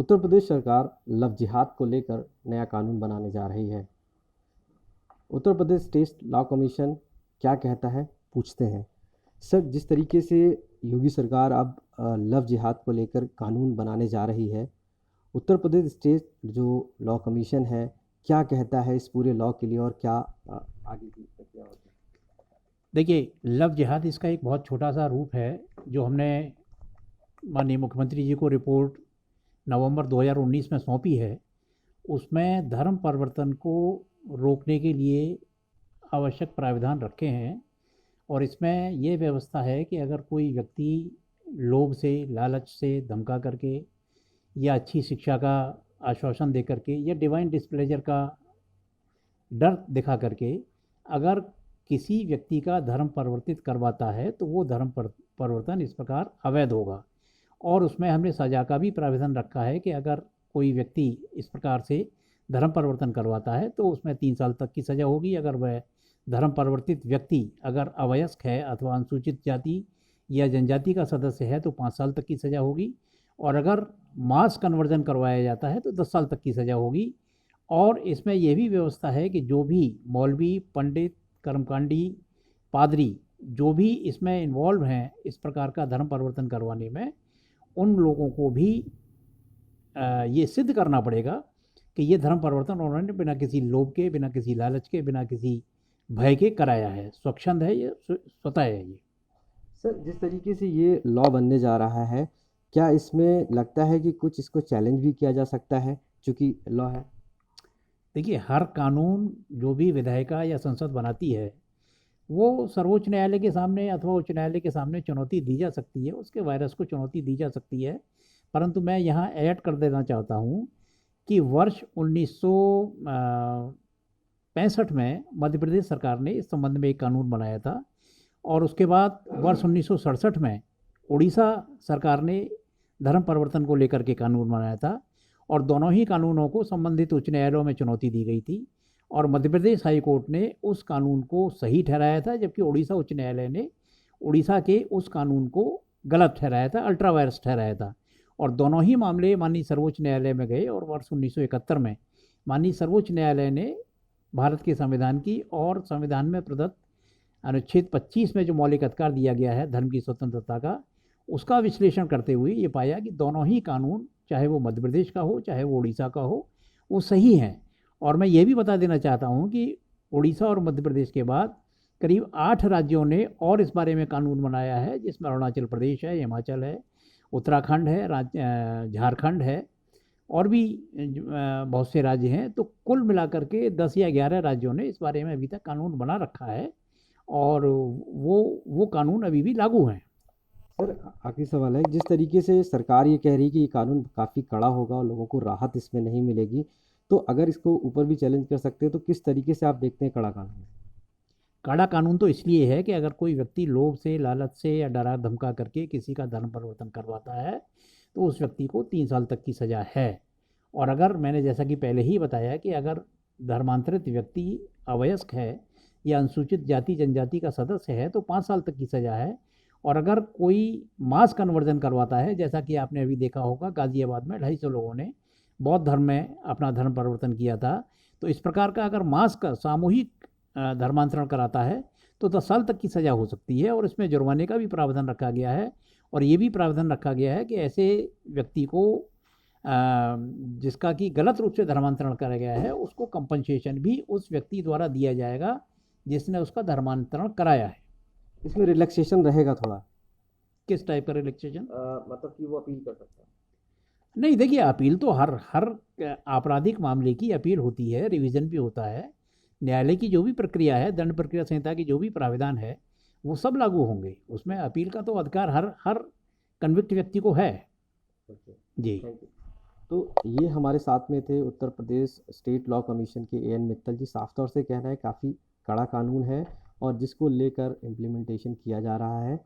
उत्तर प्रदेश सरकार लव जिहाद को लेकर नया कानून बनाने जा रही है। Uttar Pradesh state law commission क्या कहता है, पूछते हैं। सर, जिस तरीके से योगी सरकार अब लव जिहाद को लेकर कानून बनाने जा रही है, उत्तर प्रदेश स्टेट जो लॉ कमीशन है क्या कहता है इस पूरे लॉ के लिए और क्या आगे की प्रक्रिया होती है? देखिए, लव जिहाद इसका एक बहुत छोटा सा रूप है जो हमने माननीय मुख्यमंत्री जी को रिपोर्ट नवंबर 2019 में सौंपी है। उसमें धर्म परिवर्तन को रोकने के लिए आवश्यक प्राविधान रखे हैं और इसमें ये व्यवस्था है कि अगर कोई व्यक्ति लोभ से, लालच से, धमका करके या अच्छी शिक्षा का आश्वासन दे करके या डिवाइन डिस्प्लेजर का डर दिखा करके अगर किसी व्यक्ति का धर्म परिवर्तित करवाता है तो वो धर्म परिवर्तन इस प्रकार अवैध होगा। और उसमें हमने सजा का भी प्रावधान रखा है कि अगर कोई व्यक्ति इस प्रकार से धर्म परिवर्तन करवाता है तो उसमें 3 साल तक की सज़ा होगी। अगर वह धर्म परिवर्तित व्यक्ति अगर अवयस्क है अथवा अनुसूचित जाति या जनजाति का सदस्य है तो 5 साल तक की सज़ा होगी। और अगर मास कन्वर्जन करवाया जाता है तो 10 साल तक की सज़ा होगी। और इसमें यह भी व्यवस्था है कि जो भी मौलवी, पंडित, कर्मकांडी, पादरी जो भी इसमें इन्वॉल्व हैं इस प्रकार का धर्म परिवर्तन करवाने में, उन लोगों को भी ये सिद्ध करना पड़ेगा कि ये धर्म परिवर्तन उन्होंने बिना किसी लोभ के, बिना किसी लालच के, बिना किसी भय के कराया है। स्वच्छंद है, ये स्वतः है। ये सर, जिस तरीके से ये लॉ बनने जा रहा है, क्या इसमें लगता है कि कुछ इसको चैलेंज भी किया जा सकता है चूँकि लॉ है? देखिए, हर कानून जो भी विधायिका या संसद बनाती है वो सर्वोच्च न्यायालय के सामने अथवा उच्च न्यायालय के सामने चुनौती दी जा सकती है, उसके वायरस को चुनौती दी जा सकती है। परंतु मैं यहाँ ऐड कर देना चाहता हूँ कि वर्ष 1965 में मध्य प्रदेश सरकार ने इस संबंध में एक कानून बनाया था और उसके बाद वर्ष 1967 में उड़ीसा सरकार ने धर्म परिवर्तन को लेकर के कानून बनाया था और दोनों ही कानूनों को संबंधित उच्च न्यायालयों में चुनौती दी गई थी और मध्य प्रदेश हाई कोर्ट ने उस कानून को सही ठहराया था, जबकि उड़ीसा उच्च न्यायालय ने उड़ीसा के उस कानून को गलत ठहराया था, अल्ट्रा वायरस ठहराया था। और दोनों ही मामले माननीय सर्वोच्च न्यायालय में गए और वर्ष 1971 में माननीय सर्वोच्च न्यायालय ने भारत के संविधान की और संविधान में प्रदत्त अनुच्छेद 25 में जो मौलिक अधिकार दिया गया है धर्म की स्वतंत्रता का, उसका विश्लेषण करते हुए ये पाया कि दोनों ही कानून, चाहे वो मध्य प्रदेश का हो चाहे वो उड़ीसा का हो, वो सही हैं। और मैं ये भी बता देना चाहता हूँ कि उड़ीसा और मध्य प्रदेश के बाद करीब 8 राज्यों ने और इस बारे में कानून बनाया है, जिसमें अरुणाचल प्रदेश है, हिमाचल है, उत्तराखंड है, झारखंड है और भी बहुत से राज्य हैं। तो कुल मिलाकर के 10 या 11 राज्यों ने इस बारे में अभी तक कानून बना रखा है और वो कानून अभी भी लागू हैं। सर, आखिरी सवाल है, जिस तरीके से सरकार ये कह रही है कि ये कानून काफ़ी कड़ा होगा और लोगों को राहत इसमें नहीं मिलेगी, तो अगर इसको ऊपर भी चैलेंज कर सकते हैं तो किस तरीके से आप देखते हैं कड़ा कानून? कड़ा कानून तो इसलिए है कि अगर कोई व्यक्ति लोभ से, लालच से या डरा धमका करके किसी का धर्म परिवर्तन करवाता है तो उस व्यक्ति को 3 साल तक की सज़ा है। और अगर मैंने जैसा कि पहले ही बताया कि अगर धर्मांतरित व्यक्ति अवयस्क है या अनुसूचित जाति जनजाति का सदस्य है तो 5 साल तक की सज़ा है। और अगर कोई मास कन्वर्जन करवाता है, जैसा कि आपने अभी देखा होगा गाज़ियाबाद में 250 लोगों ने बौद्ध धर्म में अपना धर्म परिवर्तन किया था, तो इस प्रकार का अगर मास का सामूहिक धर्मांतरण कराता है तो 10 साल तक की सज़ा हो सकती है। और इसमें जुर्माने का भी प्रावधान रखा गया है और ये भी प्रावधान रखा गया है कि ऐसे व्यक्ति को जिसका कि गलत रूप से धर्मांतरण करा गया है उसको कंपनसेशन भी उस व्यक्ति द्वारा दिया जाएगा जिसने उसका धर्मांतरण कराया है। इसमें रिलैक्सेशन रहेगा थोड़ा? किस टाइप का रिलैक्सेशन? मतलब कि वो अपील कर सकता है? नहीं, देखिए, अपील तो हर हर आपराधिक मामले की अपील होती है, रिवीजन भी होता है। न्यायालय की जो भी प्रक्रिया है, दंड प्रक्रिया संहिता की जो भी प्राविधान है वो सब लागू होंगे। उसमें अपील का तो अधिकार हर हर कन्विक्ट व्यक्ति को है। जी, थैंक यू। तो ये हमारे साथ में थे Uttar Pradesh state law commission के एएन मित्तल जी। साफ तौर से कहना है काफ़ी कड़ा कानून है और जिसको लेकर इम्प्लीमेंटेशन किया जा रहा है।